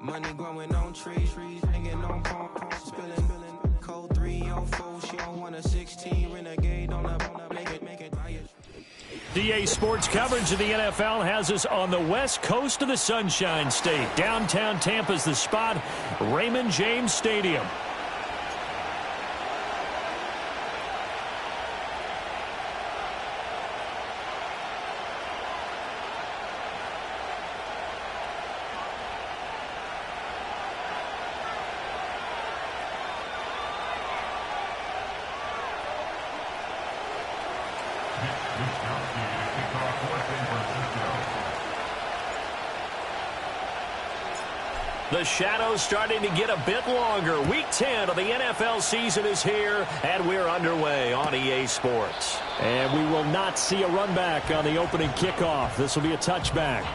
Money growing on trees, hanging on palm, spilling, code 304. She don't want a 16 renegade on a make it riot. DA Sports coverage of the NFL has us on the west coast of the Sunshine State. Downtown Tampa's the spot, Raymond James Stadium. The shadow's starting to get a bit longer. Week 10 of the NFL season is here, and we're underway on EA Sports. And we will not see a run back on the opening kickoff. This will be a touchback.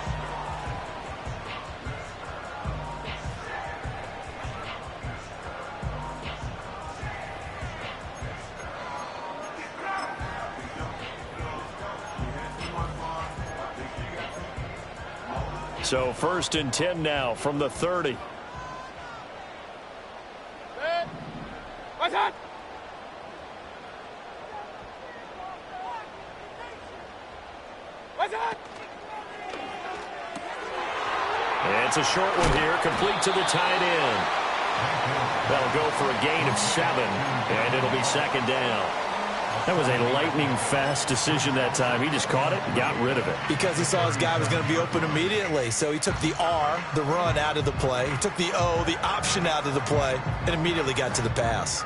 So 1st and 10 now from the 30. It's a short one here, complete to the tight end. That'll go for a gain of 7, and it'll be 2nd down. That was a lightning-fast decision that time. He just caught it and got rid of it. Because he saw his guy was going to be open immediately. So he took the R, the run, out of the play. He took the O, the option, out of the play, and immediately got to the pass.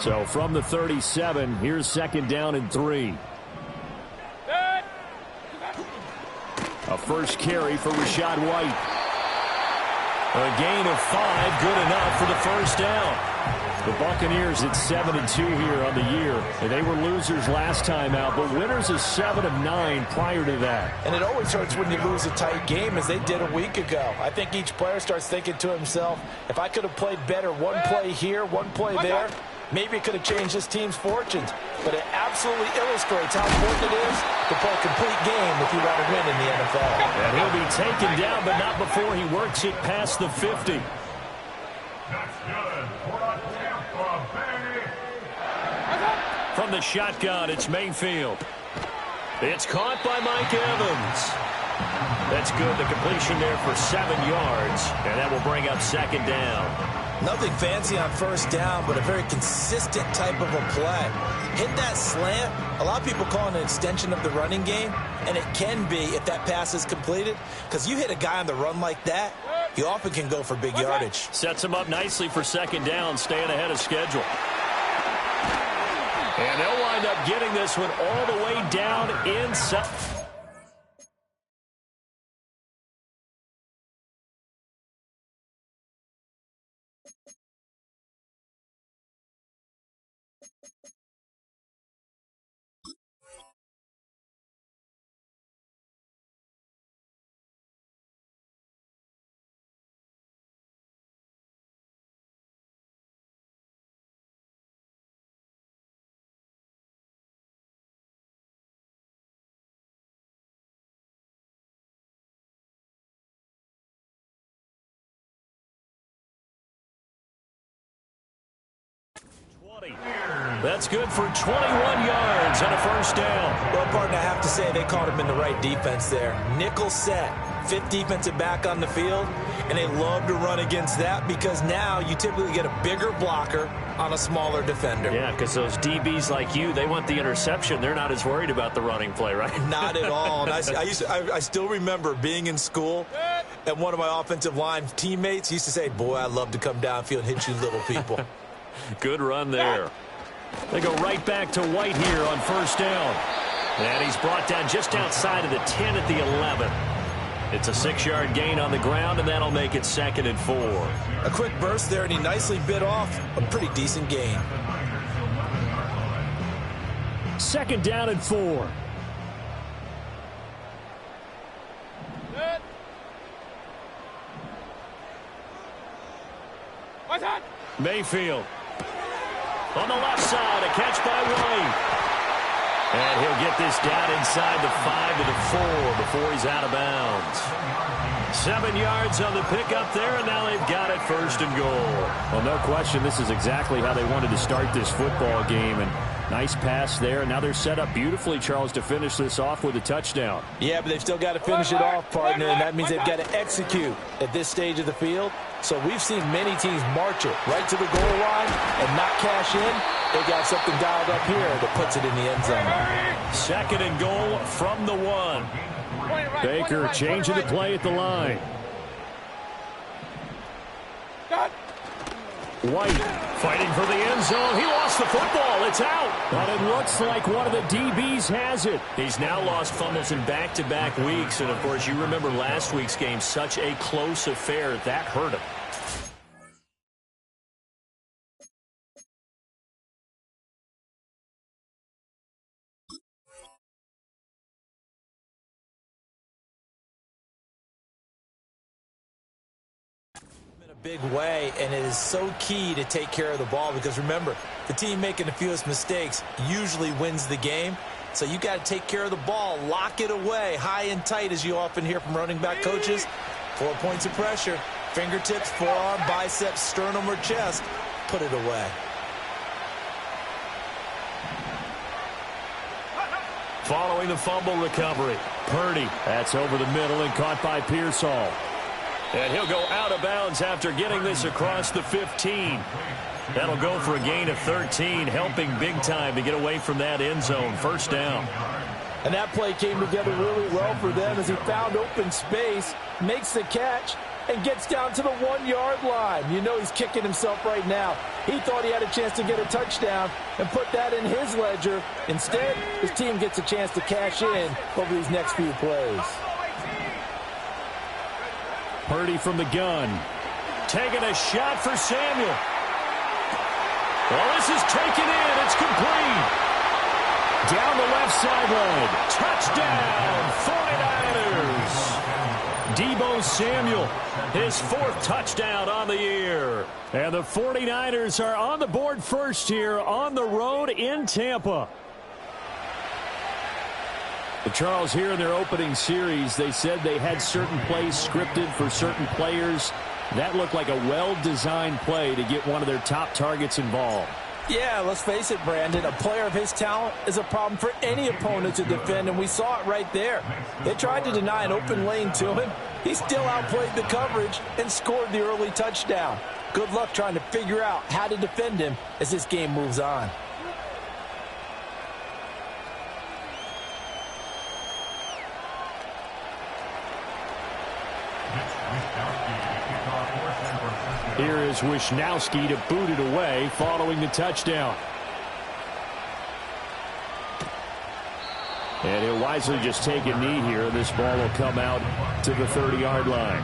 So from the 37, here's 2nd down and 3. A first carry for Rachaad White. A gain of 5, good enough for the 1st down. The Buccaneers at 7-2 here on the year. And they were losers last time out, but winners of 7 of 9 prior to that. And it always hurts when you lose a tight game, as they did a week ago. I think each player starts thinking to himself, if I could have played better one play here, one play there, maybe it could have changed this team's fortunes. But it absolutely illustrates how important it is to play a complete game if you want to win in the NFL. And he'll be taken down, but not before he works it past the 50. From the shotgun, it's Mayfield. It's caught by Mike Evans. That's good. The completion there for 7 yards, and that will bring up 2nd down. Nothing fancy on 1st down, but a very consistent type of a play. Hit that slant. A lot of people call it an extension of the running game, and it can be if that pass is completed, because you hit a guy on the run like that, you often can go for big yardage. Sets him up nicely for 2nd down, staying ahead of schedule. And they'll wind up getting this one all the way down inside. That's good for 21 yards and a 1st down. Well, partner, I have to say they caught him in the right defense there. Nickel set, 5th defensive back on the field, and they love to run against that because now you typically get a bigger blocker on a smaller defender. Yeah, because those DBs like you, they want the interception. They're not as worried about the running play, right? Not at all. And I still remember being in school, and one of my offensive line teammates used to say, boy, I love to come downfield and hit you little people. Good run there. They go right back to White here on 1st down. And he's brought down just outside of the 10 at the 11. It's a 6-yard gain on the ground, and that'll make it 2nd and 4. A quick burst there, and he nicely bit off a pretty decent gain. 2nd down and 4. Mayfield. On the left side, a catch by White. And he'll get this down inside the 5 to the 4 before he's out of bounds. 7 yards on the pickup there, and now they've got it 1st and goal. Well, no question, this is exactly how they wanted to start this football game. And nice pass there. And now they're set up beautifully, Charles, to finish this off with a touchdown. Yeah, but they've still got to finish it off, partner, and that means they've got to execute at this stage of the field. So we've seen many teams march it right to the goal line and not cash in. They got something dialed up here that puts it in the end zone. 2nd and goal from the 1. Baker changing the play at the line. White fighting for the end zone. He lost the football. It's out. But it looks like one of the DBs has it. He's now lost fumbles in back-to-back weeks. And, of course, you remember last week's game, such a close affair. That hurt him. Big way, and it is so key to take care of the ball because remember, the team making the fewest mistakes usually wins the game. So you got to take care of the ball, lock it away high and tight, as you often hear from running back coaches. 4 points of pressure, fingertips, forearm, biceps, sternum, or chest. Put it away. Following the fumble recovery, Purdy. That's over the middle and caught by Pearsall. And he'll go out of bounds after getting this across the 15. That'll go for a gain of 13, helping big time to get away from that end zone. 1st down. And that play came together really well for them as he found open space, makes the catch, and gets down to the 1-yard line. You know he's kicking himself right now. He thought he had a chance to get a touchdown and put that in his ledger. Instead, his team gets a chance to cash in over these next few plays. Purdy from the gun. Taking a shot for Samuel. Well, this is taken in. It's complete. Down the left sideline. Touchdown, 49ers. Deebo Samuel, his 4th touchdown on the year. And the 49ers are on the board first here on the road in Tampa. Charles, here in their opening series, they said they had certain plays scripted for certain players. That looked like a well-designed play to get one of their top targets involved. Yeah, let's face it, Brandon. A player of his talent is a problem for any opponent to defend, and we saw it right there. They tried to deny an open lane to him. He still outplayed the coverage and scored the early touchdown. Good luck trying to figure out how to defend him as this game moves on. Here is Wisnowski to boot it away following the touchdown. And he'll wisely just take a knee here. This ball will come out to the 30-yard line.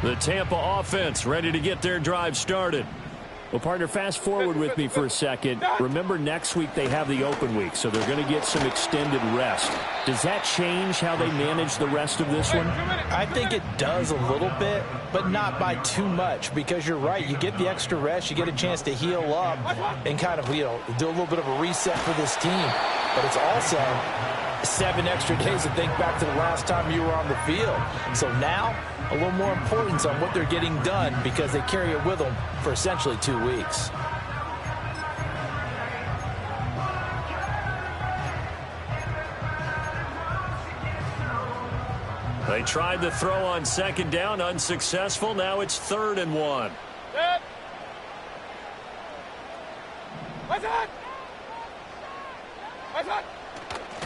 The Tampa offense ready to get their drive started. Well, partner, fast forward with me for a second. Remember, next week they have the open week, so they're going to get some extended rest. Does that change how they manage the rest of this one? I think it does a little bit, but not by too much, because you're right. You get the extra rest, you get a chance to heal up and kind of, do a little bit of a reset for this team. But it's also 7 extra days to think back to the last time you were on the field. So now, a little more importance on what they're getting done because they carry it with them for essentially 2 weeks. They tried the throw on 2nd down, unsuccessful. Now it's 3rd and 1.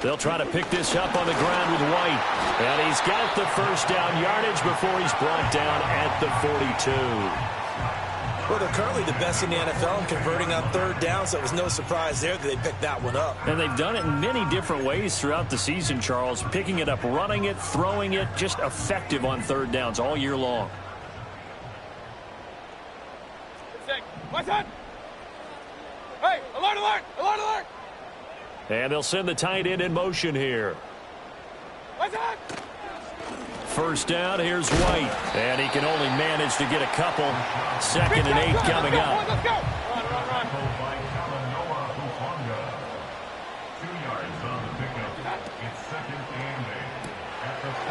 They'll try to pick this up on the ground with White. And he's got the 1st down yardage before he's brought down at the 42. Well, they're currently the best in the NFL in converting on 3rd down, so it was no surprise there that they picked that one up. And they've done it in many different ways throughout the season, Charles. Picking it up, running it, throwing it, just effective on 3rd downs all year long. Hey, alert, alert, alert, alert! And they'll send the tight end in motion here. First down, here's White. And he can only manage to get a couple. 2nd and 8 coming up. Let's go.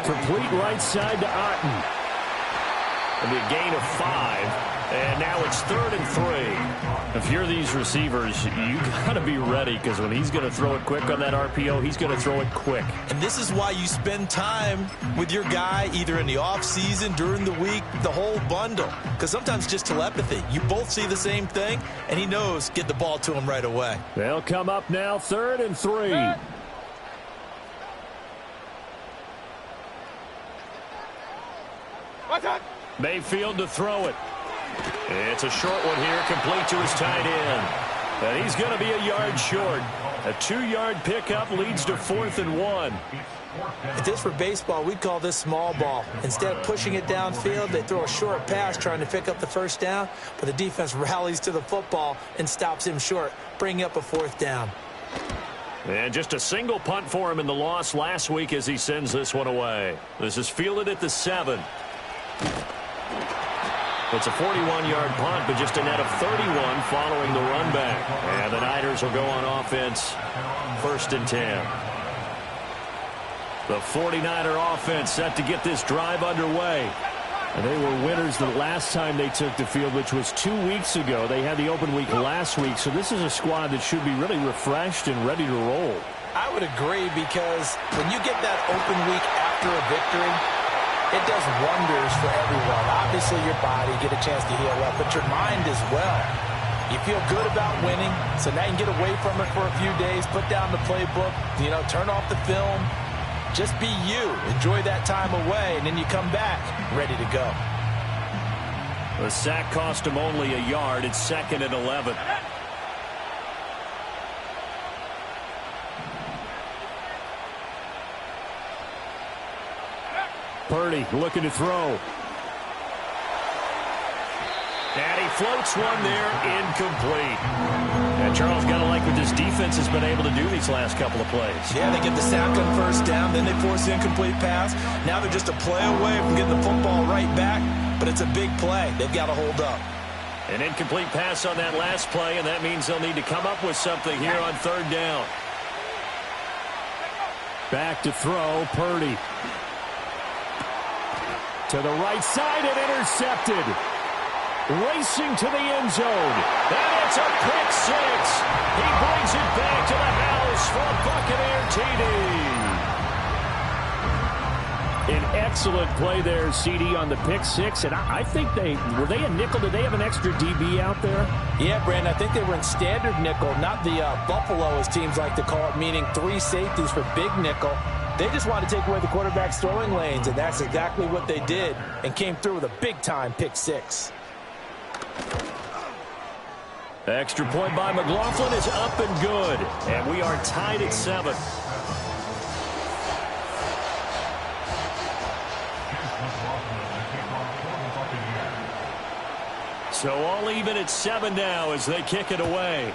Complete right side to Otten. It'll be a gain of 5. And now it's 3rd and 3. If you're these receivers, you got to be ready, because when he's going to throw it quick on that RPO, he's going to throw it quick. And this is why you spend time with your guy either in the offseason, during the week, the whole bundle. Because sometimes just telepathy. You both see the same thing, and he knows get the ball to him right away. They'll come up now 3rd and 3. Mayfield to throw it. It's a short one here, complete to his tight end. And he's going to be a yard short. A 2-yard pickup leads to 4th and 1. If this were baseball, we'd call this small ball. Instead of pushing it downfield, they throw a short pass trying to pick up the first down, but the defense rallies to the football and stops him short, bringing up a 4th down. And just a single punt for him in the loss last week as he sends this one away. This is fielded at the 7. It's a 41-yard punt, but just a net of 31 following the run back. And the Niners will go on offense, 1st and 10. The 49er offense set to get this drive underway. And they were winners the last time they took the field, which was 2 weeks ago. They had the open week last week, so this is a squad that should be really refreshed and ready to roll. I would agree, because when you get that open week after a victory, it does wonders for everyone. Obviously, your body, get a chance to heal up, but your mind as well. You feel good about winning, so now you can get away from it for a few days, put down the playbook, turn off the film. Just be you. Enjoy that time away, and then you come back ready to go. The sack cost him only a yard. It's 2nd and 11. Purdy looking to throw. And he floats one there, incomplete. And Charles, got to like what this defense has been able to do these last couple of plays. Yeah, they get the sack on first down, then they force the incomplete pass. Now they're just a play away from getting the football right back, but it's a big play. They've got to hold up. An incomplete pass on that last play, and that means they'll need to come up with something here on 3rd down. Back to throw, Purdy. To the right side and intercepted. Racing to the end zone. And it's a pick 6. He brings it back to the house for a Buccaneer TD. An excellent play there, CD, on the pick 6. And I think were they a nickel? Did they have an extra DB out there? Yeah, Brandon, I think they were in standard nickel, not the Buffalo, as teams like to call it, meaning 3 safeties for big nickel. They just wanted to take away the quarterback's throwing lanes, and that's exactly what they did, and came through with a big-time pick 6. Extra point by McLaughlin is up and good, and we are tied at 7. So all even at 7 now as they kick it away.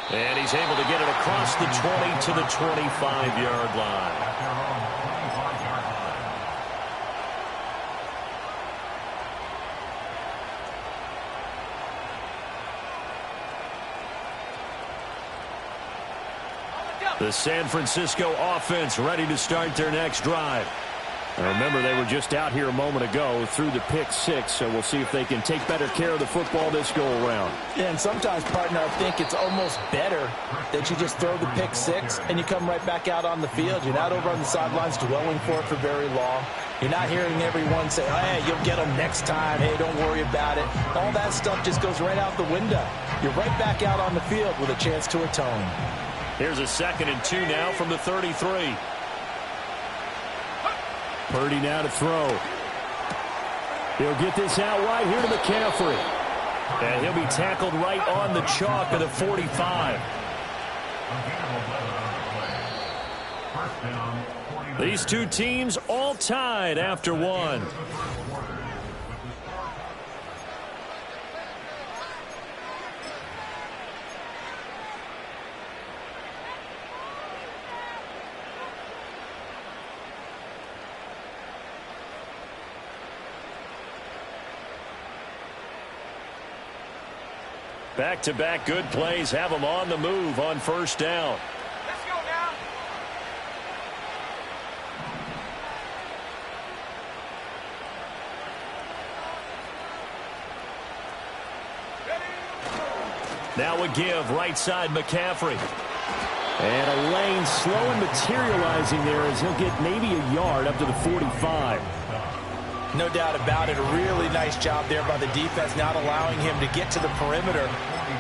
And he's able to get it across the 20 to the 25-yard line. The San Francisco offense ready to start their next drive. And remember, they were just out here a moment ago through the pick 6, so we'll see if they can take better care of the football this go-around. Yeah, and sometimes, partner, I think it's almost better that you just throw the pick 6 and you come right back out on the field. You're not over on the sidelines dwelling for it for very long. You're not hearing everyone say, hey, you'll get them next time. Hey, don't worry about it. All that stuff just goes right out the window. You're right back out on the field with a chance to atone. Here's a 2nd and 2 now from the 33. Purdy now to throw. He'll get this out right here to McCaffrey. And he'll be tackled right on the chalk of the 45. These two teams all tied after 1. Back-to-back good plays have them on the move on first down. Let's go now. Now a give, right side McCaffrey. And a lane slow and materializing there as he'll get maybe a yard up to the 45. No doubt about it. A really nice job there by the defense, not allowing him to get to the perimeter.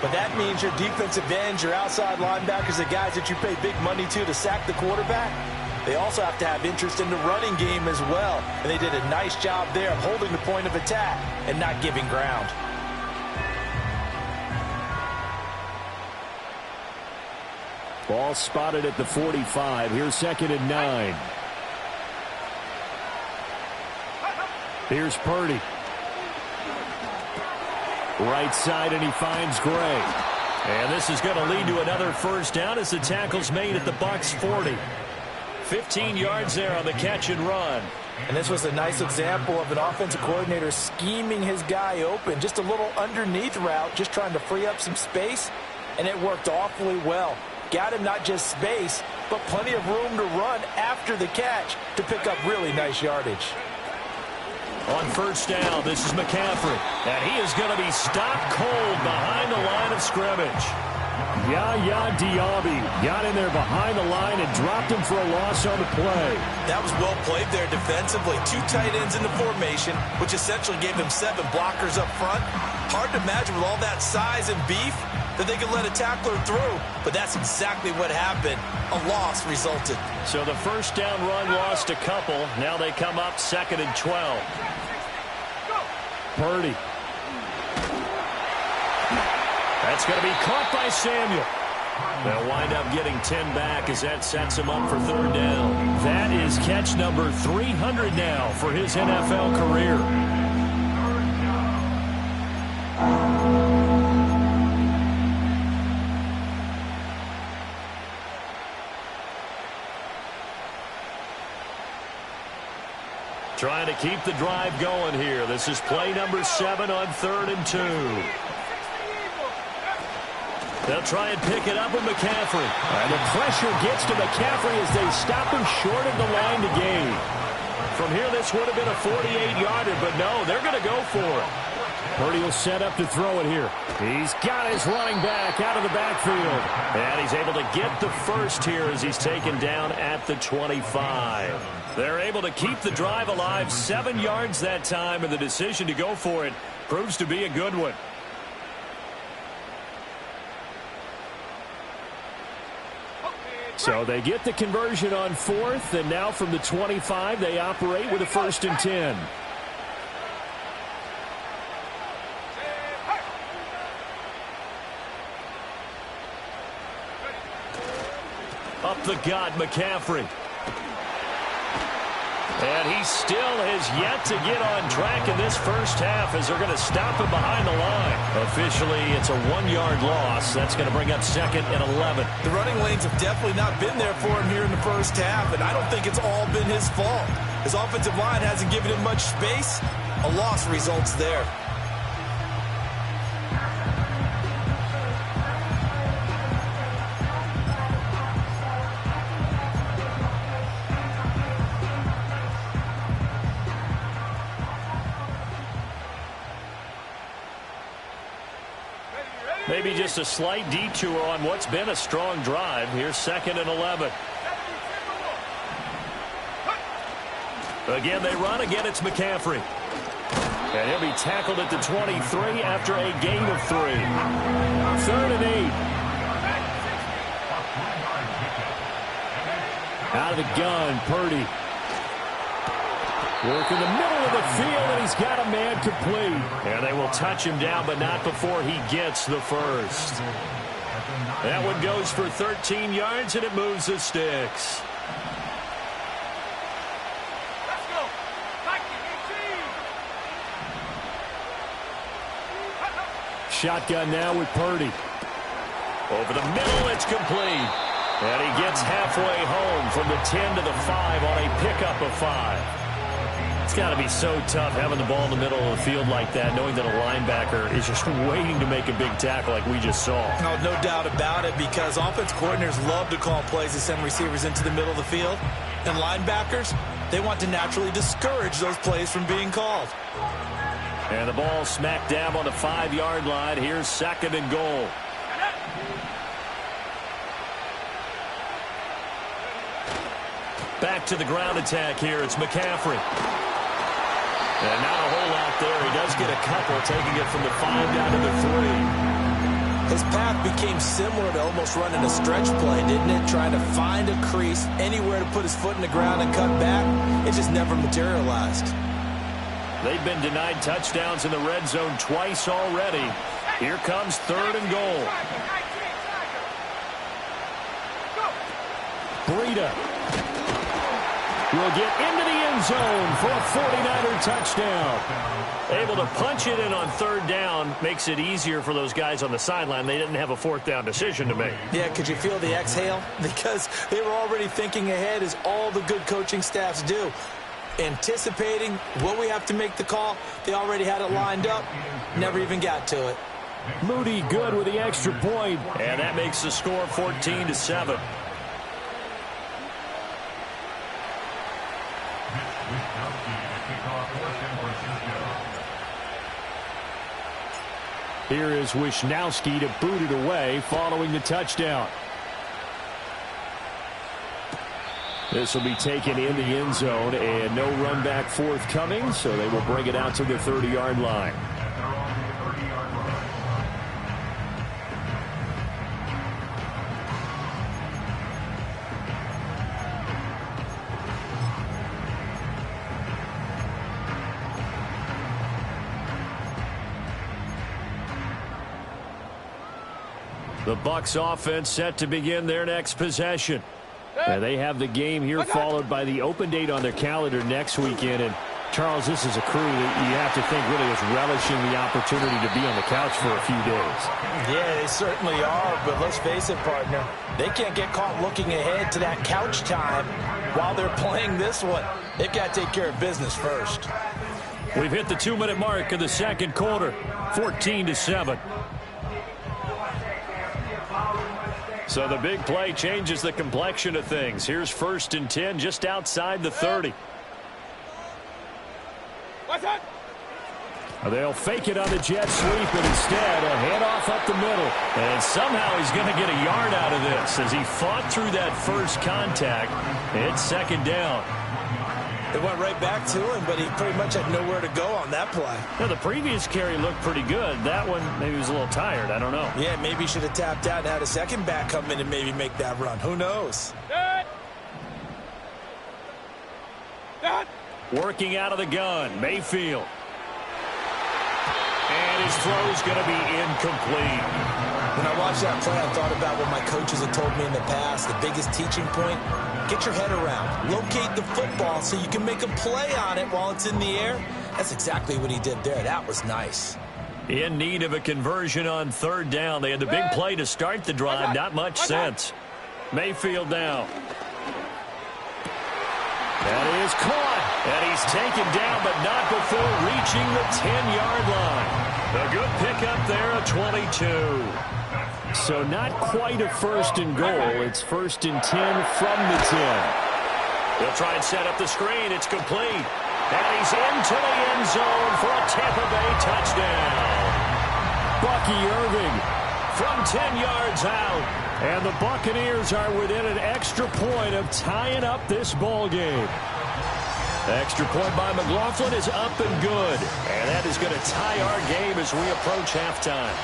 But that means your defensive ends, your outside linebackers, the guys that you pay big money to sack the quarterback, they also have to have interest in the running game as well. And they did a nice job there of holding the point of attack and not giving ground. Ball spotted at the 45. Here's 2nd and 9. Here's Purdy. Right side, and he finds Gray. And this is going to lead to another first down as the tackle's made at the Bucs 40. 15 yards there on the catch and run. And this was a nice example of an offensive coordinator scheming his guy open. Just a little underneath route, just trying to free up some space, and it worked awfully well. Got him not just space, but plenty of room to run after the catch to pick up really nice yardage. On first down, this is McCaffrey. And he is going to be stopped cold behind the line of scrimmage. Yaya Diaby got in there behind the line and dropped him for a loss on the play. That was well played there defensively. 2 tight ends in the formation, which essentially gave them 7 blockers up front. Hard to imagine with all that size and beef that they could let a tackler through. But that's exactly what happened. A loss resulted. So the first down run lost a couple. Now they come up 2nd and 12. Purdy. That's going to be caught by Samuel. They'll wind up getting 10 back as that sets him up for 3rd down. That is catch number 300 now for his NFL career. Trying to keep the drive going here. This is play number 7 on 3rd and 2. They'll try and pick it up with McCaffrey. And the pressure gets to McCaffrey as they stop him short of the line to gain. From here, this would have been a 48-yarder, but no, they're going to go for it. Purdy will set up to throw it here. He's got his running back out of the backfield. And he's able to get the first here as he's taken down at the 25. They're able to keep the drive alive, 7 yards that time, and the decision to go for it proves to be a good one. So they get the conversion on 4th, and now from the 25, they operate with a 1st and 10. Up the gut, McCaffrey. And he still has yet to get on track in this first half as they're going to stop him behind the line. Officially, it's a 1-yard loss. That's going to bring up 2nd and 11. The running lanes have definitely not been there for him here in the first half, and I don't think it's all been his fault. His offensive line hasn't given him much space. A loss results there. Maybe just a slight detour on what's been a strong drive. Here's 2nd and 11. Again, they run. Again, it's McCaffrey. And he'll be tackled at the 23 after a gain of 3. 3rd and 8. Out of the gun, Purdy. Work in the middle of the field, and he's got a man complete. And they will touch him down, but not before he gets the first. That one goes for 13 yards, and it moves the sticks. Let's go. Shotgun now with Purdy. Over the middle, it's complete. And he gets halfway home from the 10 to the 5 on a pickup of 5. It's got to be so tough having the ball in the middle of the field like that, knowing that a linebacker is just waiting to make a big tackle like we just saw. No doubt about it, because offense coordinators love to call plays to send receivers into the middle of the field. And linebackers, they want to naturally discourage those plays from being called. And the ball smack dab on the 5-yard line. Here's 2nd and goal. Back to the ground attack here. It's McCaffrey. And not a whole lot there. He does get a couple, taking it from the 5 down to the 3. His path became similar to almost running a stretch play, didn't it? Trying to find a crease, anywhere to put his foot in the ground and cut back. It just never materialized. They've been denied touchdowns in the red zone twice already. Here comes 3rd and goal. Breida will get into the end zone for a 49er touchdown. Able to punch it in on 3rd down makes it easier for those guys on the sideline. They didn't have a 4th down decision to make. Yeah, could you feel the exhale? Because they were already thinking ahead, as all the good coaching staffs do. Anticipating, will we have to make the call? They already had it lined up. Never even got to it. Moody good with the extra point. And that makes the score 14-7. Here is Wisnowski to boot it away following the touchdown. This will be taken in the end zone, and no run back forthcoming, so they will bring it out to the 30-yard line. The Bucs offense set to begin their next possession. And they have the game here followed by the open date on their calendar next weekend. And, Charles, this is a crew that you have to think really is relishing the opportunity to be on the couch for a few days. Yeah, they certainly are, but let's face it, partner. They can't get caught looking ahead to that couch time while they're playing this one. They've got to take care of business first. We've hit the 2-minute mark of the 2nd quarter, 14-7. So the big play changes the complexion of things. Here's 1st and 10 just outside the 30. They'll fake it on the jet sweep, but instead a handoff up the middle. And somehow he's going to get a yard out of this as he fought through that first contact. It's 2nd down. It went right back to him, but he pretty much had nowhere to go on that play. Now, the previous carry looked pretty good. That one, maybe he was a little tired. I don't know. Yeah, maybe he should have tapped out and had a second back come in and maybe make that run. Who knows? Working out of the gun, Mayfield. And his throw's going to be incomplete. When I watched that play, I thought about what my coaches had told me in the past. The biggest teaching point, get your head around. Locate the football so you can make a play on it while it's in the air. That's exactly what he did there. That was nice. In need of a conversion on 3rd down. They had the big play to start the drive. Not much sense. Mayfield now. That is caught. And he's taken down, but not before reaching the 10-yard line. A good pickup there, a 22. So not quite a 1st and goal. It's 1st and 10 from the 10. They'll try and set up the screen. It's complete. And he's into the end zone for a Tampa Bay touchdown. Bucky Irving from 10 yards out. And the Buccaneers are within an extra point of tying up this ball game. Extra point by McLaughlin is up and good. And that is going to tie our game as we approach halftime.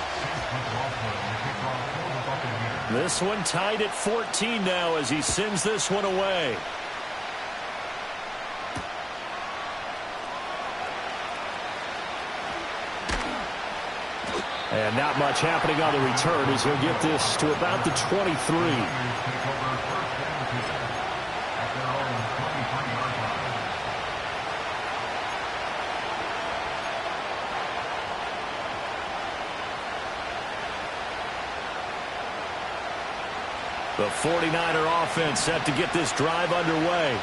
This one tied at 14 now as he sends this one away. And not much happening on the return as he'll get this to about the 23. The 49er offense set to get this drive underway.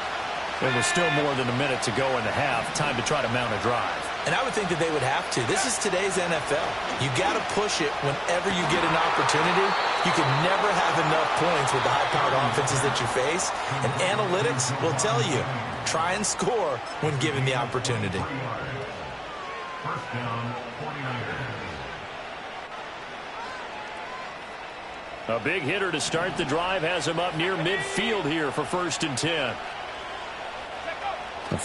And with still more than a minute to go in the half, time to try to mount a drive. And I would think that they would have to. This is today's NFL. You got to push it whenever you get an opportunity. You can never have enough points with the high-powered offenses that you face. And analytics will tell you, try and score when given the opportunity. First down, 49ers. A big hitter to start the drive has him up near midfield here for 1st and 10.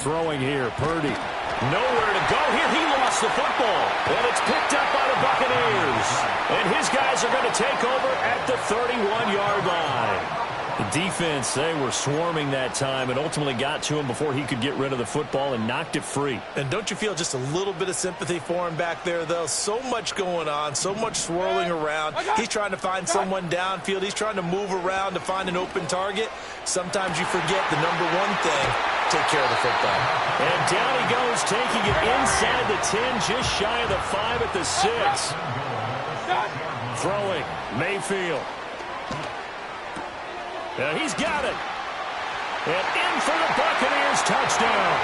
Throwing here, Purdy. Nowhere to go here. He lost the football. And it's picked up by the Buccaneers. And his guys are going to take over at the 31-yard line. The defense, they were swarming that time and ultimately got to him before he could get rid of the football and knocked it free. And don't you feel just a little bit of sympathy for him back there, though? So much going on, so much swirling around. He's trying to find someone downfield. He's trying to move around to find an open target. Sometimes you forget the number one thing, take care of the football. And down he goes, taking it inside the 10, just shy of the 5 at the 6. Throwing, Mayfield. He's got it. And in for the Buccaneers, touchdown.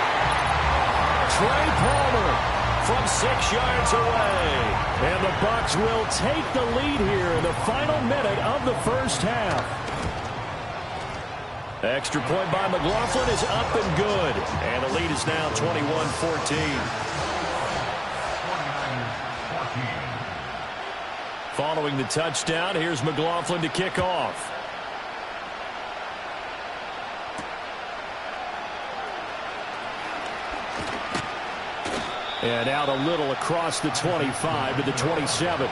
Trey Palmer from 6 yards away. And the Bucs will take the lead here in the final minute of the first half. Extra point by McLaughlin is up and good. And the lead is now 21-14. Following the touchdown, here's McLaughlin to kick off. And out a little across the 25 to the 27.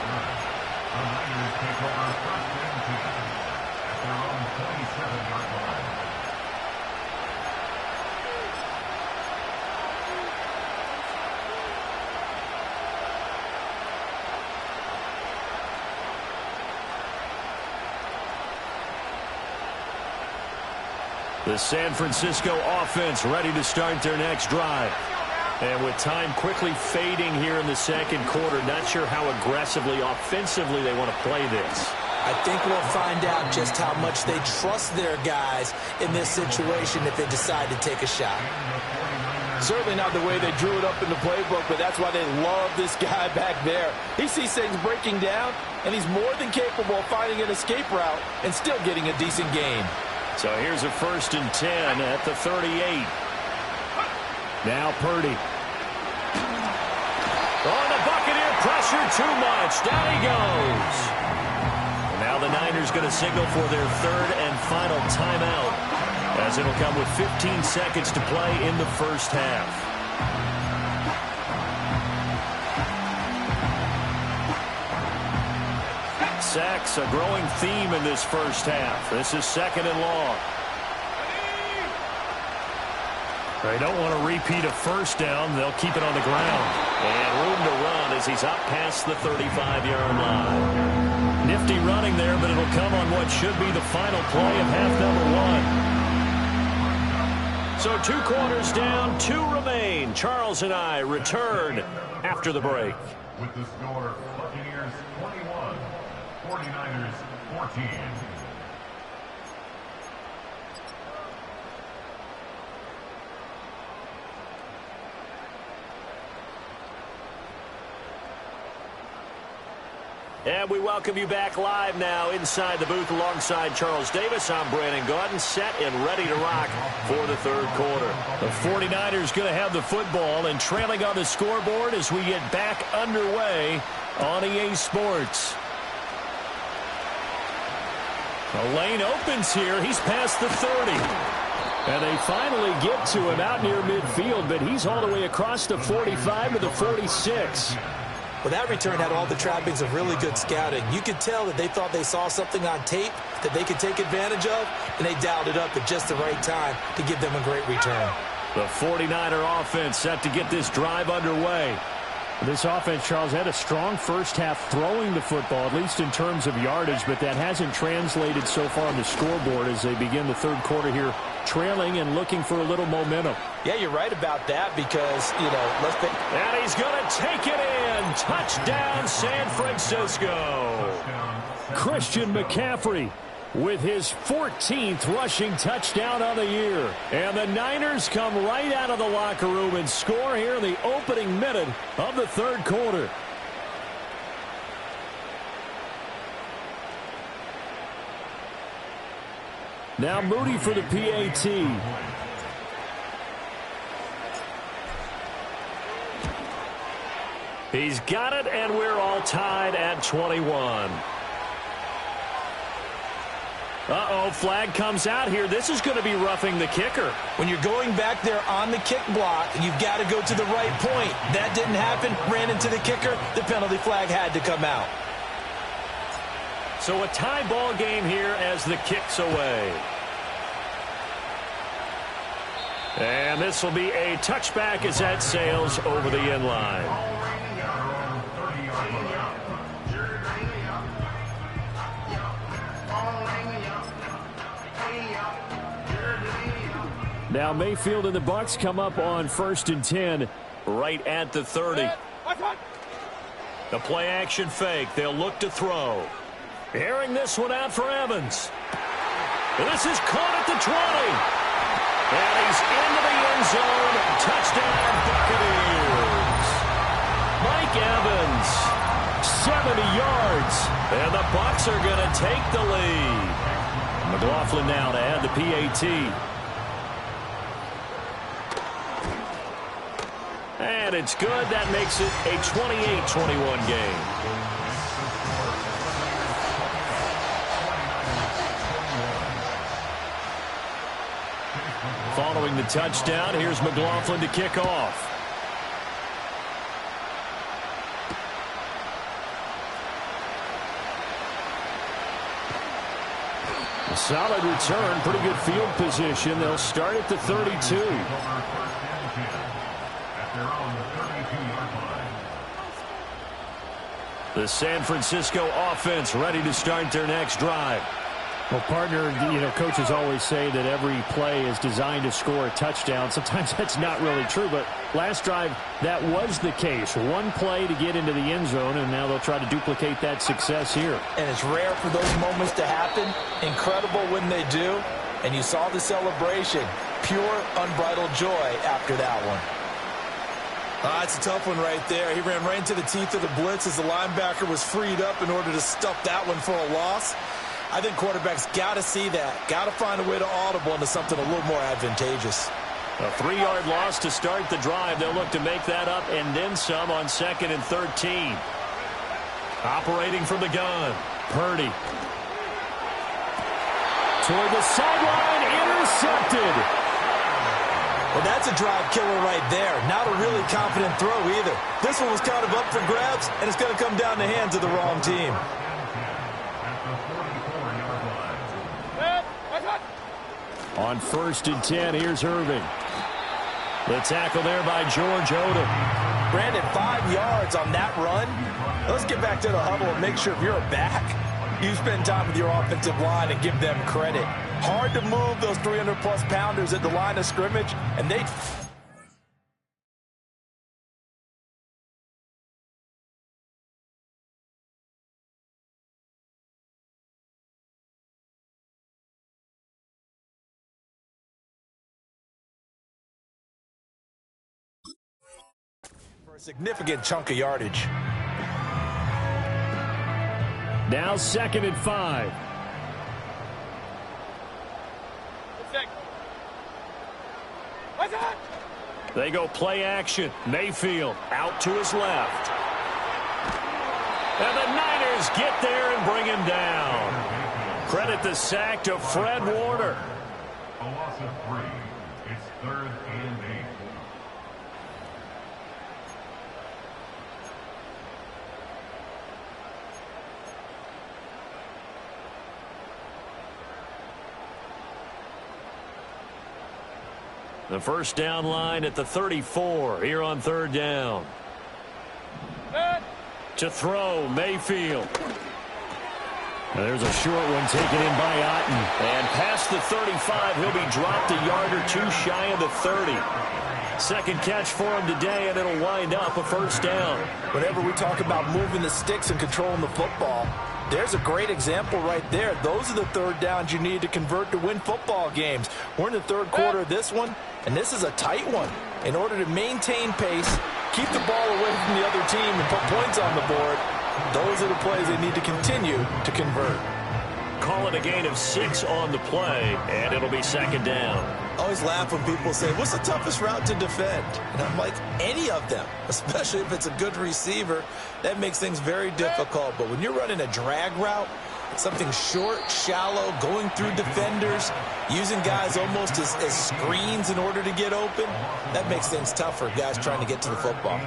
The San Francisco offense ready to start their next drive. And with time quickly fading here in the second quarter, not sure how aggressively, offensively they want to play this. I think we'll find out just how much they trust their guys in this situation if they decide to take a shot. Certainly not the way they drew it up in the playbook, but that's why they love this guy back there. He sees things breaking down, and he's more than capable of finding an escape route and still getting a decent gain. So here's a 1st and 10 at the 38. Now Purdy. Oh, the Buccaneer pressure too much. Down he goes. And now the Niners going to signal for their 3rd and final timeout, as it'll come with 15 seconds to play in the first half. Sacks, a growing theme in this first half. This is 2nd and long. They don't want to repeat a first down. They'll keep it on the ground. And room to run as he's out past the 35-yard line. Nifty running there, but it'll come on what should be the final play of half number 1. So 2 quarters down, 2 remain. Charles and I return after the break. With the score, Buccaneers 21, 49ers 14. And we welcome you back live now inside the booth alongside Charles Davis. I'm Brandon Gaudin, set and ready to rock for the 3rd quarter. The 49ers going to have the football and trailing on the scoreboard as we get back underway on EA Sports. The lane opens here. He's past the 30. And they finally get to him out near midfield, but he's all the way across the 45 to the 46. Well, that return had all the trappings of really good scouting. You could tell that they thought they saw something on tape that they could take advantage of, and they dialed it up at just the right time to give them a great return. The 49er offense set to get this drive underway. This offense, Charles, had a strong first half throwing the football, at least in terms of yardage, but that hasn't translated so far on the scoreboard as they begin the 3rd quarter here, trailing and looking for a little momentum. Yeah, you're right about that because, you know, and he's going to take it in. Touchdown, San Francisco. Christian McCaffrey with his 14th rushing touchdown on the year. And the Niners come right out of the locker room and score here in the opening minute of the third quarter. Now Moody for the PAT. He's got it, and we're all tied at 21. Uh-oh, flag comes out here. This is going to be roughing the kicker. When you're going back there on the kick block, you've got to go to the right point. That didn't happen. Ran into the kicker. The penalty flag had to come out. So a tie ball game here as the kick's away. And this will be a touchback as that sails over the end line. Now Mayfield and the Bucs come up on 1st and 10 right at the 30. The play action fake. They'll look to throw. Airing this one out for Evans. This is caught at the 20. And he's into the end zone. Touchdown, Buccaneers. Mike Evans, 70 yards. And the Bucs are going to take the lead. McLaughlin now to add the PAT. And it's good. That makes it a 28-21 game. Following the touchdown, here's McLaughlin to kick off. A solid return, pretty good field position. They'll start at the 32. The San Francisco offense ready to start their next drive. Well, partner, coaches always say that every play is designed to score a touchdown. Sometimes that's not really true, but last drive, that was the case. One play to get into the end zone, and now they'll try to duplicate that success here. And it's rare for those moments to happen. Incredible when they do. And you saw the celebration. Pure, unbridled joy after that one. It's a tough one right there. He ran right into the teeth of the blitz as the linebacker was freed up in order to stuff that one for a loss. I think quarterbacks got to see that. Got to find a way to audible into something a little more advantageous. A 3-yard loss to start the drive. They'll look to make that up and then some on 2nd and 13. Operating from the gun. Purdy. Toward the sideline. Intercepted. Well, that's a drive killer right there. Not a really confident throw either. This one was kind of up for grabs, and it's going to come down the hands of the wrong team. On 1st and 10, here's Irving. The tackle there by George Odom. Brandon, 5 yards on that run. Let's get back to the huddle and make sure if you're a back, you spend time with your offensive line and give them credit. Hard to move those 300-plus pounders at the line of scrimmage, and they... for a significant chunk of yardage. Now 2nd and 5. They go play action. Mayfield out to his left. And the Niners get there and bring him down. Credit the sack to Fred Warner. A loss of 3. It's 3rd and 8. The first down line at the 34 here on 3rd down. To throw, Mayfield. Now there's a short one taken in by Otten. And past the 35, he'll be dropped a yard or two shy of the 30. Second catch for him today, and it'll wind up a first down. Whenever we talk about moving the sticks and controlling the football, There's a great example right there. Those are the third downs you need to convert to win football games. We're in the third quarter of this one, and this is a tight one. In order to maintain pace, keep the ball away from the other team, and put points on the board, those are the plays they need to continue to convert. Call it a gain of 6 on the play, and it'll be second down. I always laugh when people say, what's the toughest route to defend? And I'm like, any of them, especially if it's a good receiver. That makes things very difficult. But when you're running a drag route, something short, shallow, going through defenders, using guys almost as screens in order to get open, that makes things tough for guys trying to get to the football.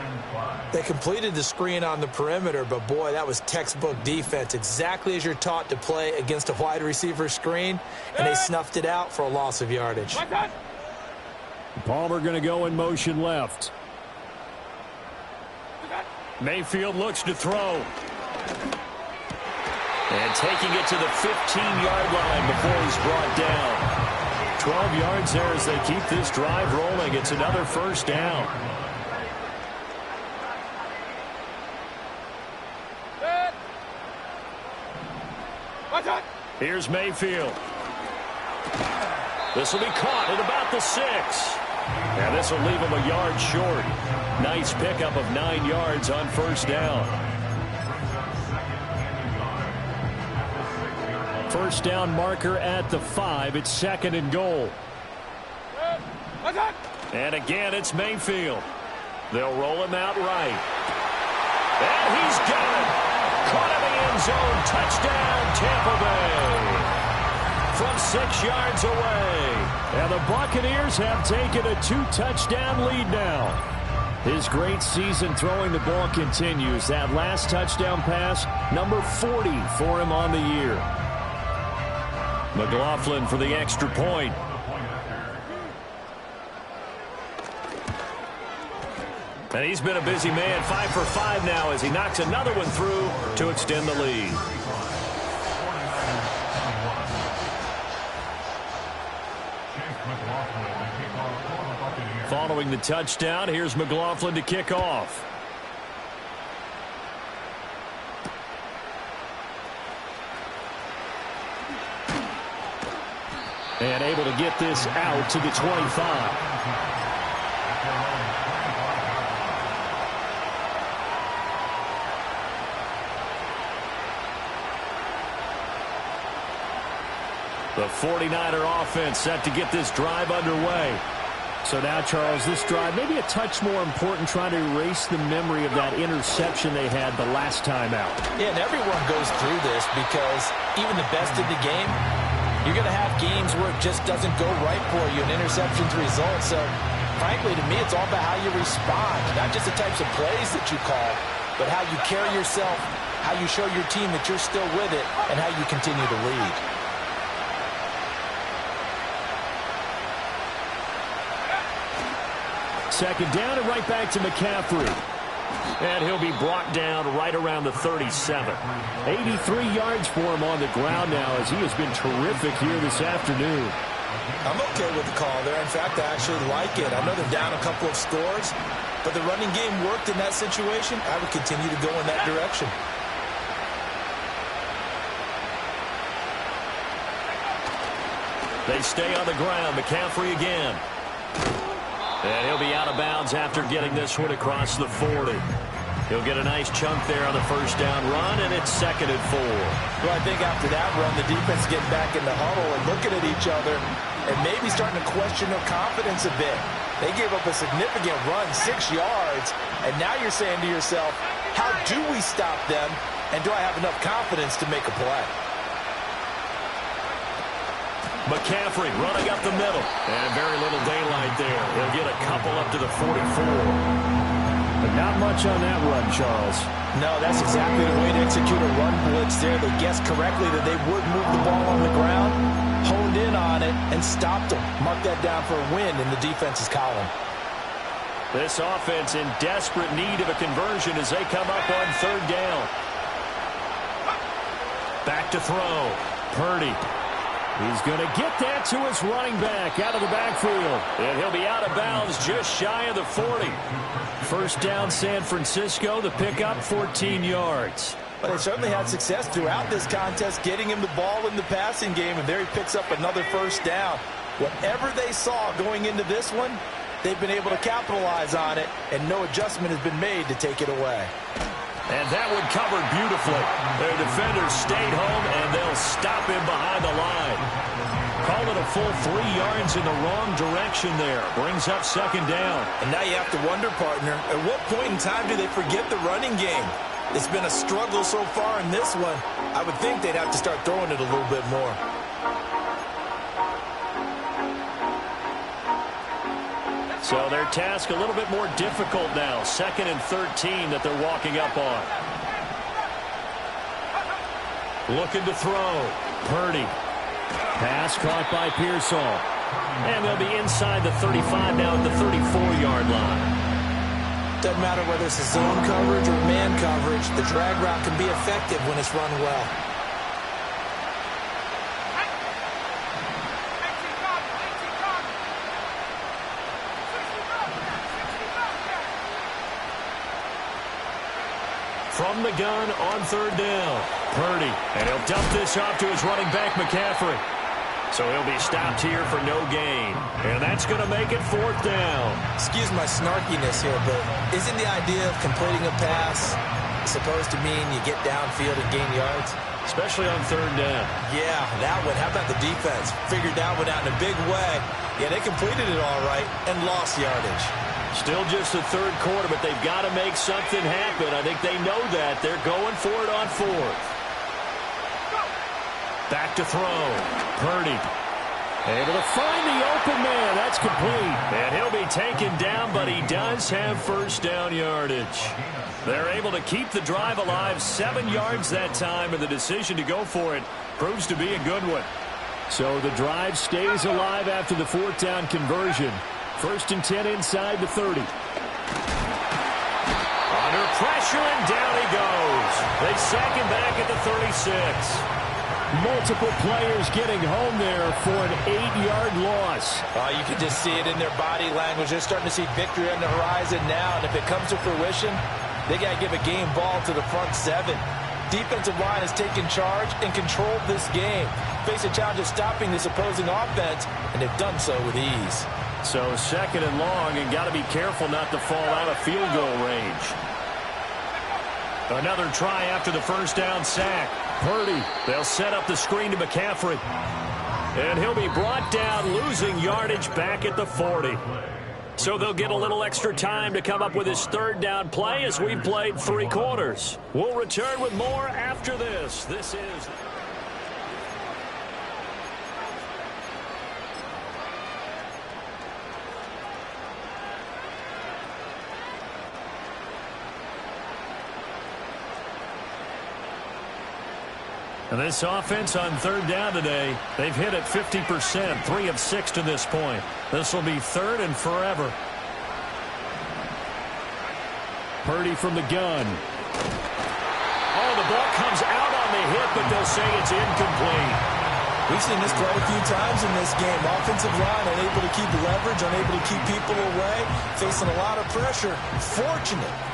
They completed the screen on the perimeter, but boy, that was textbook defense, exactly as you're taught to play against a wide receiver screen, and they snuffed it out for a loss of yardage. Palmer going to go in motion left. Mayfield looks to throw. And taking it to the 15-yard line before he's brought down. 12 yards there as they keep this drive rolling. It's another first down. Here's Mayfield. This will be caught at about the 6. And this will leave him a yard short. Nice pickup of 9 yards on first down. First down marker at the 5. It's second and goal. And again, it's Mayfield. They'll roll him out right. And he's got it. Caught in the end zone. Touchdown, Tampa Bay. From 6 yards away. And the Buccaneers have taken a 2-touchdown lead now. His great season throwing the ball continues. That last touchdown pass, number 40 for him on the year. McLaughlin for the extra point. And he's been a busy man, 5 for 5 now as he knocks another one through to extend the lead. Following the touchdown, here's McLaughlin to kick off. And able to get this out to the 25. The 49er offense set to get this drive underway. So now, Charles, this drive maybe a touch more important, trying to erase the memory of that interception they had the last time out. Yeah, and everyone goes through this because even the best in the game, you're going to have games where it just doesn't go right for you, and interceptions result. So, frankly, to me, it's all about how you respond, not just the types of plays that you call, but how you carry yourself, how you show your team that you're still with it, and how you continue to lead. Second down and right back to McCaffrey. And he'll be brought down right around the 37. 83 yards for him on the ground now as he has been terrific here this afternoon. I'm okay with the call there. In fact, I actually like it. I know they're down a couple of scores, but the running game worked in that situation. I would continue to go in that direction. They stay on the ground. McCaffrey again. And he'll be out of bounds after getting this one across the 40. He'll get a nice chunk there on the first down run, and it's second and 4. Well, I think after that run, the defense getting back in the huddle and looking at each other and maybe starting to question their confidence a bit. They gave up a significant run, 6 yards, and now you're saying to yourself, how do we stop them, and do I have enough confidence to make a play? McCaffrey running up the middle. And very little daylight there. He'll get a couple up to the 44. But not much on that run, Charles. No, that's exactly the way to execute a run blitz there. They guessed correctly that they would move the ball on the ground, honed in on it, and stopped them. Mark that down for a win in the defense's column. This offense in desperate need of a conversion as they come up on third down. Back to throw. Purdy. He's going to get that to his running back out of the backfield. And he'll be out of bounds just shy of the 40. First down, San Francisco. The pickup, 14 yards. Well, they certainly had success throughout this contest, getting him the ball in the passing game, and there he picks up another first down. Whatever they saw going into this one, they've been able to capitalize on it, and no adjustment has been made to take it away. And that one covered beautifully. Their defenders stayed home, and they'll stop him behind the line. Call it a full 3 yards in the wrong direction there. Brings up second down. And now you have to wonder, partner, at what point in time do they forget the running game? It's been a struggle so far in this one. I would think they'd have to start throwing it a little bit more. So their task a little bit more difficult now. 2nd and 13 that they're walking up on. Looking to throw. Purdy. Pass caught by Pearsall. And they'll be inside the 35 now at the 34-yard line. Doesn't matter whether it's a zone coverage or man coverage, the drag route can be effective when it's run well. From the gun on 3rd down. Purdy. And he'll dump this off to his running back, McCaffrey. So he'll be stopped here for no gain. And that's going to make it 4th down. Excuse my snarkiness here, but isn't the idea of completing a pass supposed to mean you get downfield and gain yards? Especially on 3rd down. Yeah, that one. How about the defense? Figured that one out in a big way. Yeah, they completed it all right and lost yardage. Still just the 3rd quarter, but they've got to make something happen. I think they know that. They're going for it on 4th. Back to throw. Purdy. Able to find the open man. That's complete. And he'll be taken down, but he does have first down yardage. They're able to keep the drive alive. 7 yards that time, and the decision to go for it proves to be a good one. So the drive stays alive after the 4th down conversion. 1st and 10 inside the 30. Under pressure, and down he goes. They sack him back at the 36. Multiple players getting home there for an 8-yard loss. You can just see it in their body language. They're starting to see victory on the horizon now, and if it comes to fruition, they got to give a game ball to the front 7. Defensive line has taken charge and controlled this game. Face a challenge of stopping this opposing offense, and they've done so with ease. So 2nd and long, and got to be careful not to fall out of field goal range. Another try after the first down sack. Purdy. They'll set up the screen to McCaffrey. And he'll be brought down, losing yardage back at the 40. So they'll get a little extra time to come up with his 3rd down play as we've played 3 quarters. We'll return with more after this. This is... And this offense on 3rd down today, they've hit it 50%, 3 of 6 to this point. This will be 3rd and forever. Purdy from the gun. Oh, the ball comes out on the hit, but they'll say it's incomplete. We've seen this quite a few times in this game. Offensive line unable to keep leverage, unable to keep people away, facing a lot of pressure.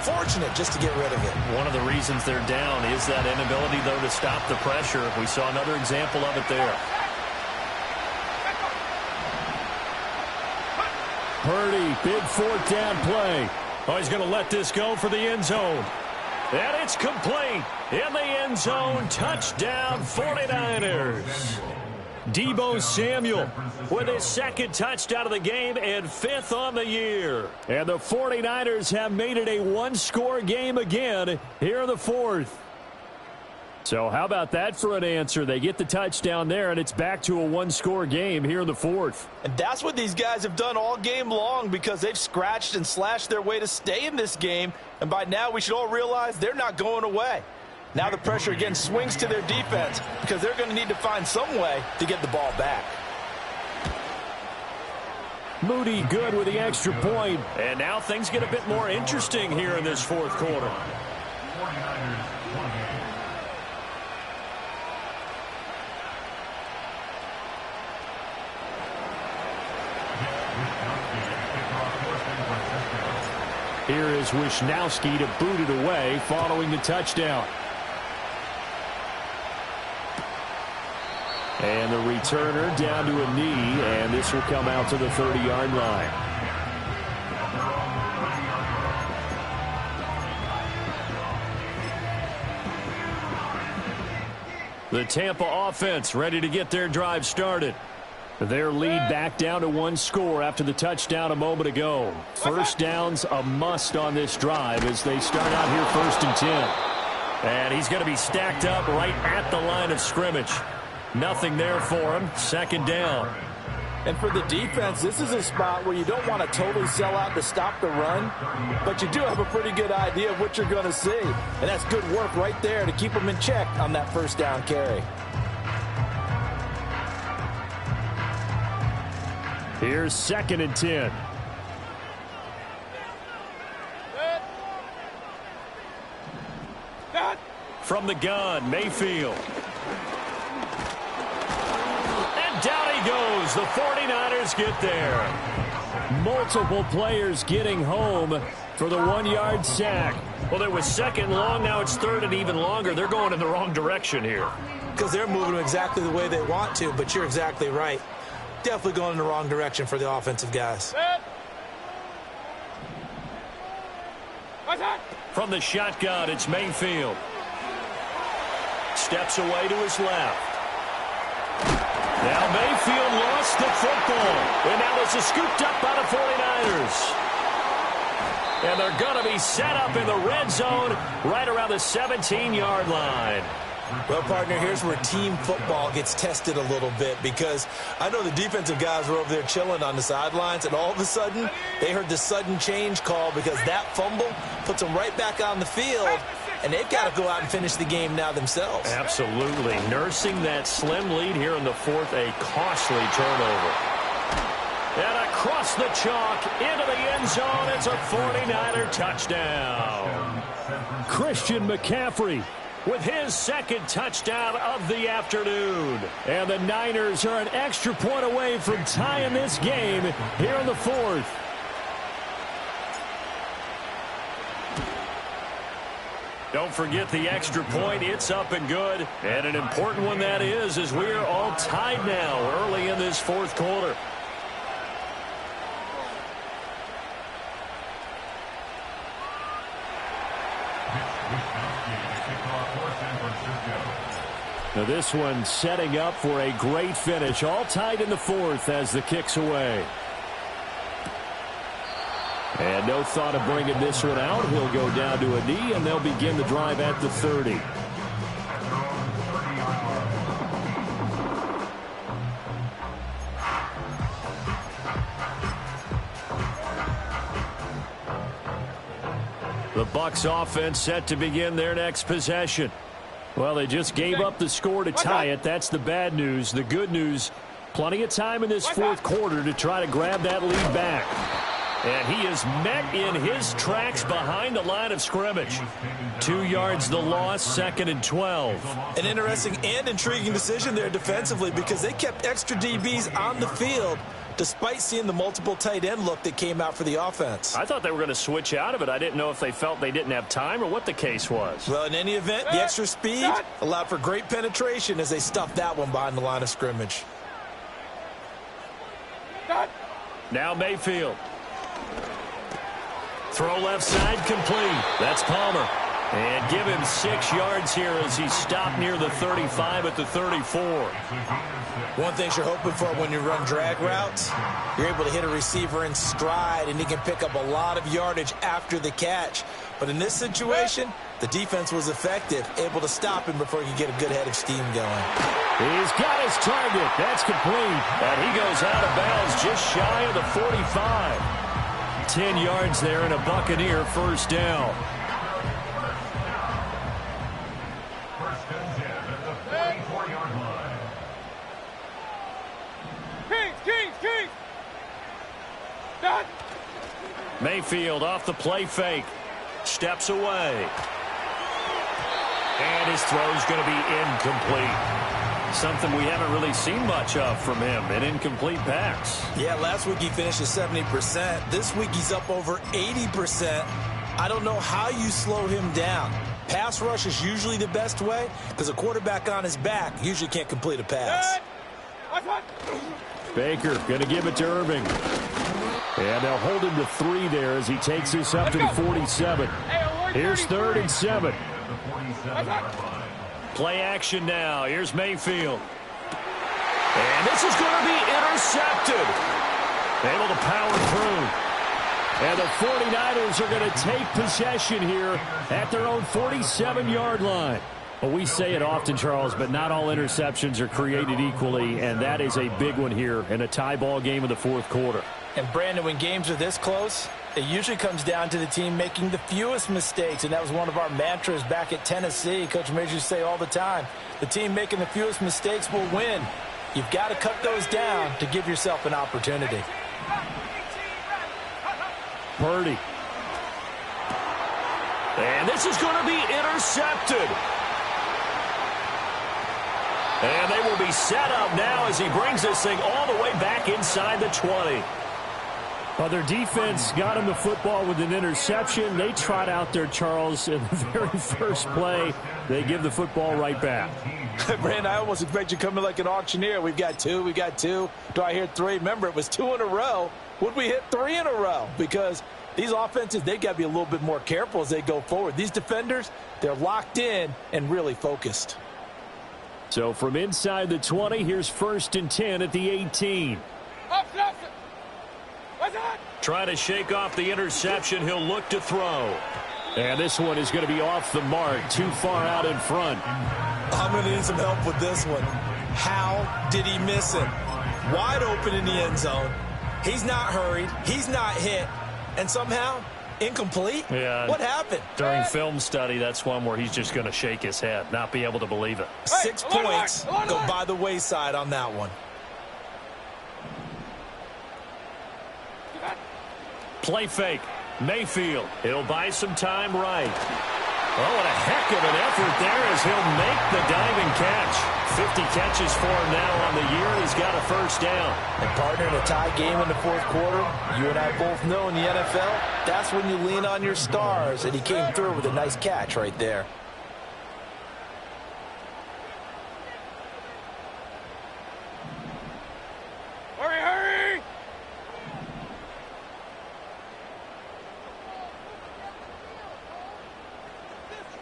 Fortunate just to get rid of it. One of the reasons they're down is that inability, though, to stop the pressure. We saw another example of it there. Purdy, big 4th down play. Oh, he's going to let this go for the end zone. And it's complete. In the end zone, touchdown 49ers. Deebo Samuel with his 2nd touchdown of the game and 5th on the year. And the 49ers have made it a 1-score game again here in the 4th. So how about that for an answer? They get the touchdown there, and it's back to a 1-score game here in the 4th. And that's what these guys have done all game long, because they've scratched and slashed their way to stay in this game. And by now we should all realize they're not going away. Now the pressure again swings to their defense, because they're going to need to find some way to get the ball back. Moody good with the extra point. And now things get a bit more interesting here in this 4th quarter. 49ers 28. Here is Wisnowski to boot it away following the touchdown. And the returner down to a knee, and this will come out to the 30-yard line. The Tampa offense ready to get their drive started. Their lead back down to 1 score after the touchdown a moment ago. First down's a must on this drive as they start out here 1st and 10. And he's going to be stacked up right at the line of scrimmage. Nothing there for him. 2nd down. And for the defense, this is a spot where you don't want to totally sell out to stop the run, but you do have a pretty good idea of what you're going to see. And that's good work right there to keep them in check on that 1st down carry. Here's 2nd and 10. From the gun, Mayfield. And down he goes. The 49ers get there. Multiple players getting home for the 1-yard sack. Well, it was 2nd long. Now it's 3rd and even longer. They're going in the wrong direction here. Because they're moving exactly the way they want to, but you're exactly right. Definitely going in the wrong direction for the offensive guys. From the shotgun, it's Mayfield. Steps away to his left. Now Mayfield lost the football. And now this is scooped up by the 49ers. And they're going to be set up in the red zone right around the 17-yard line. Well, partner, here's where team football gets tested a little bit, because I know the defensive guys were over there chilling on the sidelines, and all of a sudden they heard the sudden change call because that fumble puts them right back on the field, and they've got to go out and finish the game now themselves. Absolutely. Nursing that slim lead here in the 4th, a costly turnover. And across the chalk into the end zone, it's a 49er touchdown. Christian McCaffrey with his 2nd touchdown of the afternoon. And the Niners are an extra point away from tying this game here in the 4th. Don't forget the extra point. It's up and good. And an important one that is, as we are all tied now early in this 4th quarter. Now this one setting up for a great finish. All tied in the 4th as the kick's away. And no thought of bringing this one out. He'll go down to a knee, and they'll begin the drive at the 30. The Bucs offense set to begin their next possession. Well, they just gave up the score to tie it. That's the bad news. The good news, plenty of time in this 4th quarter to try to grab that lead back. And he is met in his tracks behind the line of scrimmage. 2 yards the loss, 2nd and 12. An interesting and intriguing decision there defensively, because they kept extra DBs on the field despite seeing the multiple tight end look that came out for the offense. I thought they were going to switch out of it. I didn't know if they felt they didn't have time or what the case was. Well, in any event, the extra speed allowed for great penetration as they stuffed that one behind the line of scrimmage. Now Mayfield. Throw left side complete. That's Palmer. And give him 6 yards here as he stopped near the 35 at the 34. One thing you're hoping for when you run drag routes, you're able to hit a receiver in stride, and he can pick up a lot of yardage after the catch. But in this situation, the defense was effective, able to stop him before he could get a good head of steam going. He's got his target. That's complete. And he goes out of bounds just shy of the 45. 10 yards there and a Buccaneer 1st down. Mayfield off the play fake. Steps away. And his throw's going to be incomplete. Something we haven't really seen much of from him, an incomplete pass. Yeah, last week he finished at 70%. This week he's up over 80%. I don't know how you slow him down. Pass rush is usually the best way because a quarterback on his back usually can't complete a pass. Baker going to give it to Irving. And they'll hold him to 3 there as he takes this up to the 47. Here's 3rd and 7. Play action now. Here's Mayfield. And this is going to be intercepted. Able to power through. And the 49ers are going to take possession here at their own 47-yard line. Well, we say it often, Charles, but not all interceptions are created equally, and that is a big one here in a tie ball game in the 4th quarter. And, Brandon, when games are this close, it usually comes down to the team making the fewest mistakes, and that was one of our mantras back at Tennessee. Coach Major used to say all the time, the team making the fewest mistakes will win. You've got to cut those down to give yourself an opportunity. Purdy. And this is going to be intercepted. And they will be set up now as he brings this thing all the way back inside the 20. Well, their defense got him the football with an interception. They trot out there, Charles, in the very first play. They give the football right back. Brandon, I almost expect you coming like an auctioneer. We've got 2, we got 2. Do I hear 3? Remember, it was 2 in a row. Would we hit 3 in a row? Because these offenses, they've got to be a little bit more careful as they go forward. These defenders, they're locked in and really focused. So from inside the 20, here's 1st and 10 at the 18. Trying to shake off the interception. He'll look to throw. And this one is going to be off the mark, too far out in front. I'm going to need some help with this one. How did he miss it? Wide open in the end zone. He's not hurried. He's not hit. And somehow, incomplete? Yeah. What happened? During film study, that's one where he's just going to shake his head, not be able to believe it. 6 points go by the wayside on that one. Play fake. Mayfield. He'll buy some time right. Oh, what a heck of an effort there as he'll make the diving catch. 50 catches for him now on the year, and he's got a 1st down. And, partner, in a tie game in the 4th quarter, you and I both know in the NFL, that's when you lean on your stars, and he came through with a nice catch right there. Hurry!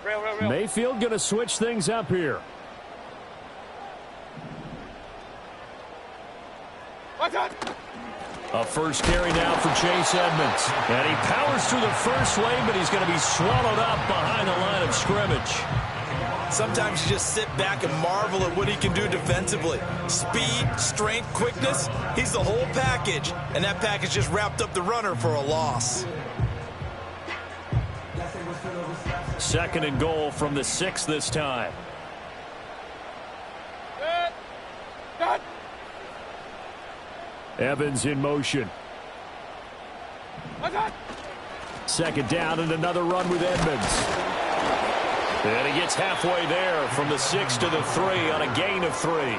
Real. Mayfield going to switch things up here. A 1st carry now for Chase Edmonds. And he powers through the first lane, but he's going to be swallowed up behind the line of scrimmage. Sometimes you just sit back and marvel at what he can do defensively. Speed, strength, quickness, he's the whole package. And that package just wrapped up the runner for a loss. 2nd and goal from the 6 this time. Evans in motion. 2nd down and another run with Edmonds. And he gets halfway there from the 6 to the 3 on a gain of 3.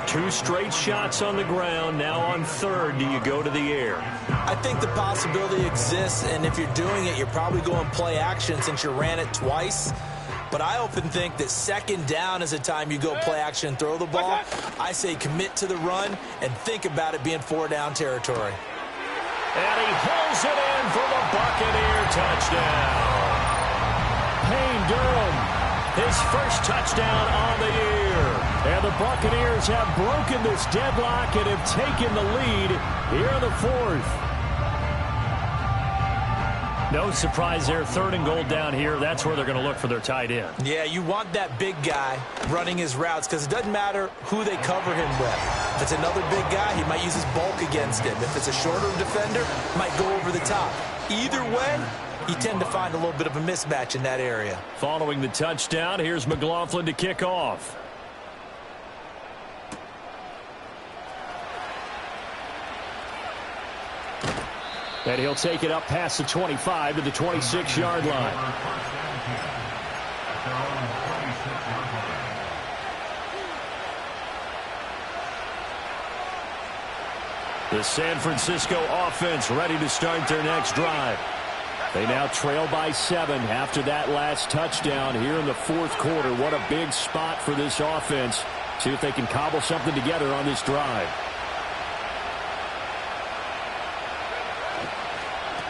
2 straight shots on the ground. Now on 3rd, do you go to the air? I think the possibility exists, and if you're doing it, you're probably going play action since you ran it twice. But I often think that 2nd down is a time you go play action and throw the ball. I say commit to the run and think about it being 4-down territory. And he hauls it in for the Buccaneer touchdown. Payne Durham, his 1st touchdown on the year. And the Buccaneers have broken this deadlock and have taken the lead here in the 4th. No surprise there. 3rd and goal down here. That's where they're going to look for their tight end. Yeah, you want that big guy running his routes because it doesn't matter who they cover him with. If it's another big guy, he might use his bulk against him. If it's a shorter defender, might go over the top. Either way, you tend to find a little bit of a mismatch in that area. Following the touchdown, here's McLaughlin to kick off. And he'll take it up past the 25 to the 26-yard line. The San Francisco offense ready to start their next drive. They now trail by 7 after that last touchdown here in the fourth quarter. What a big spot for this offense. See if they can cobble something together on this drive.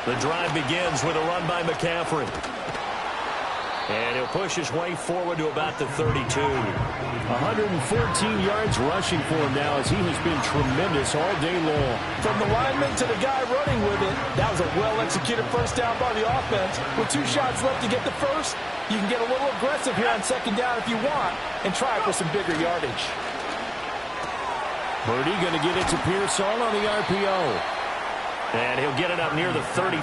The drive begins with a run by McCaffrey. And he'll push his way forward to about the 32. 114 yards rushing for him now as he has been tremendous all day long. From the lineman to the guy running with it, that was a well-executed first down by the offense. With 2 shots left to get the first, you can get a little aggressive here on second down if you want and try for some bigger yardage. Purdy going to get it to Pearson on the RPO. And he'll get it up near the 35,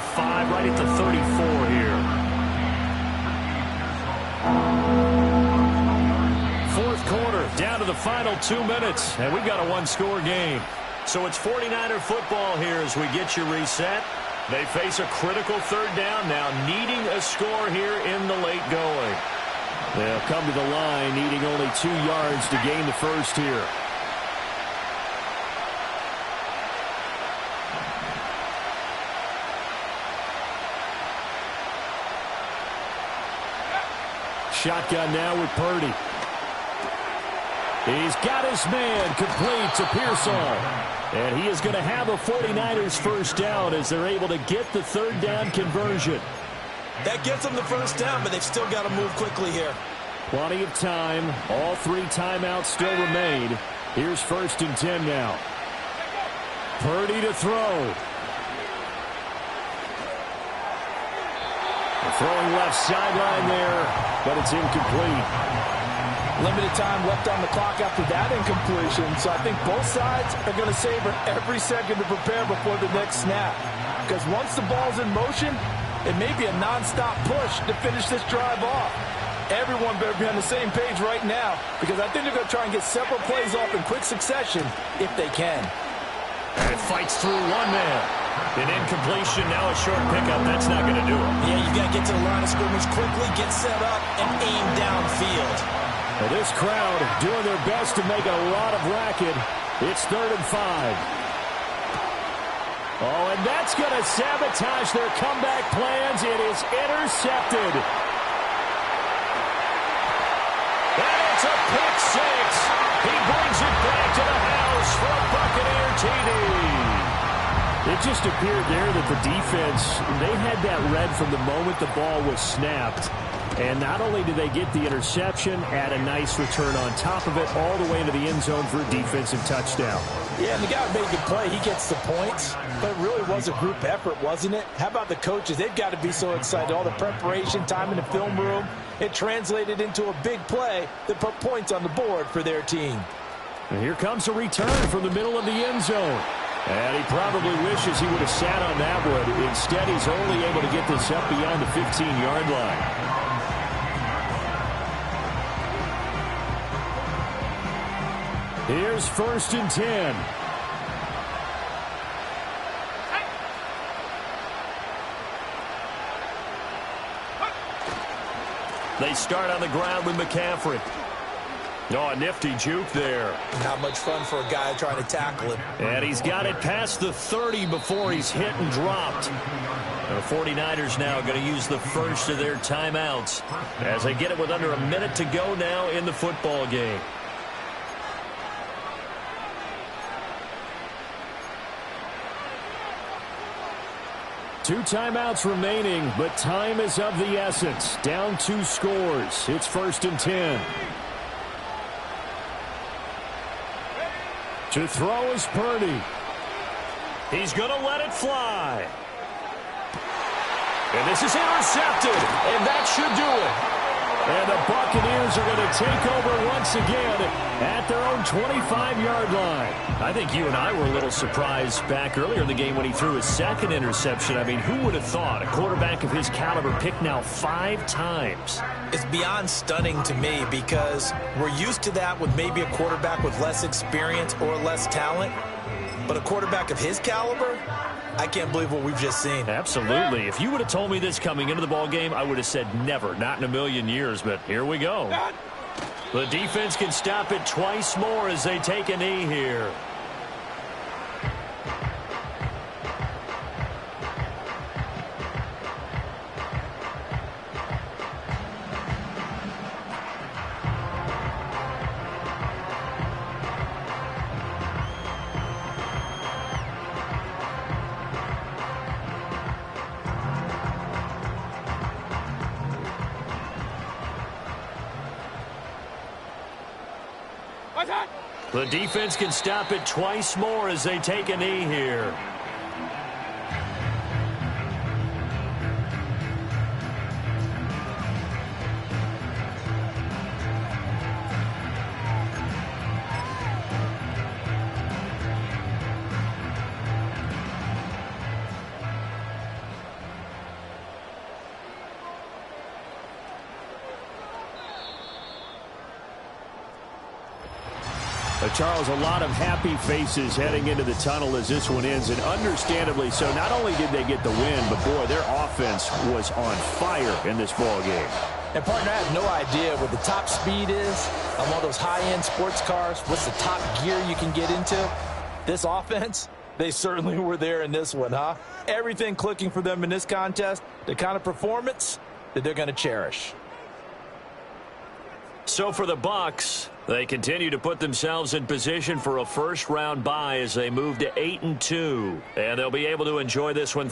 right at the 34 here. Fourth quarter, down to the final 2 minutes, and we've got a one-score game. So it's 49er football here as we get you reset. They face a critical third down now, needing a score here in the late going. They'll come to the line, needing only 2 yards to gain the first here. Shotgun now with Purdy. He's got his man complete to Pearson. And he is going to have a 49ers first down as they're able to get the third down conversion. That gets them the first down, but they've still got to move quickly here. Plenty of time. All 3 timeouts still remain. Here's 1st and 10 now. Purdy to throw. Throwing left sideline there, but it's incomplete. Limited time left on the clock after that incompletion, so I think both sides are going to savor every second to prepare before the next snap. Because once the ball's in motion, it may be a nonstop push to finish this drive off. Everyone better be on the same page right now, because I think they're going to try and get several plays off in quick succession if they can. And it fights through one man. An incompletion, now a short pickup. That's not going to do it. Yeah, you got to get to the line of scrimmage quickly, get set up, and aim downfield. Well, this crowd doing their best to make a lot of racket. It's 3rd and 5. Oh, and that's going to sabotage their comeback plans. It is intercepted. And it's a pick 6. He brings it back to the house for a Buccaneer TD. It just appeared there that the defense, they had that read from the moment the ball was snapped. And not only did they get the interception, add a nice return on top of it, all the way into the end zone for a defensive touchdown. Yeah, and the guy made a good play. He gets the points. But it really was a group effort, wasn't it? How about the coaches? They've got to be so excited. All the preparation, time in the film room, it translated into a big play that put points on the board for their team. And here comes a return from the middle of the end zone. And he probably wishes he would have sat on that one. Instead, he's only able to get this up beyond the 15-yard line. Here's 1st and 10. They start on the ground with McCaffrey. Oh, a nifty juke there. Not much fun for a guy trying to tackle him. And he's got it past the 30 before he's hit and dropped. The 49ers now going to use the first of their timeouts as they get it with under a minute to go now in the football game. Two timeouts remaining, but time is of the essence. Down 2 scores. It's 1st and 10. To throw is Purdy. He's going to let it fly. And this is intercepted, and that should do it. And the Buccaneers are going to take over once again at their own 25-yard line. I think you and I were a little surprised back earlier in the game when he threw his 2nd interception. I mean, who would have thought a quarterback of his caliber picked now 5 times? It's beyond stunning to me because we're used to that with maybe a quarterback with less experience or less talent. But a quarterback of his caliber, I can't believe what we've just seen. Absolutely. If you would have told me this coming into the ball game, I would have said never, not in a million years. But here we go. The defense can stop it twice more as they take a knee here. The defense can stop it twice more as they take a knee here. Charles, a lot of happy faces heading into the tunnel as this one ends, and understandably so. Not only did they get the win, but, boy, their offense was on fire in this ball game. And, partner, I have no idea what the top speed is on one of those high-end sports cars. What's the top gear you can get into? This offense, they certainly were there in this one, huh? Everything clicking for them in this contest, the kind of performance that they're going to cherish. So for the Bucs, they continue to put themselves in position for a first-round bye as they move to 8-2. And they'll be able to enjoy this one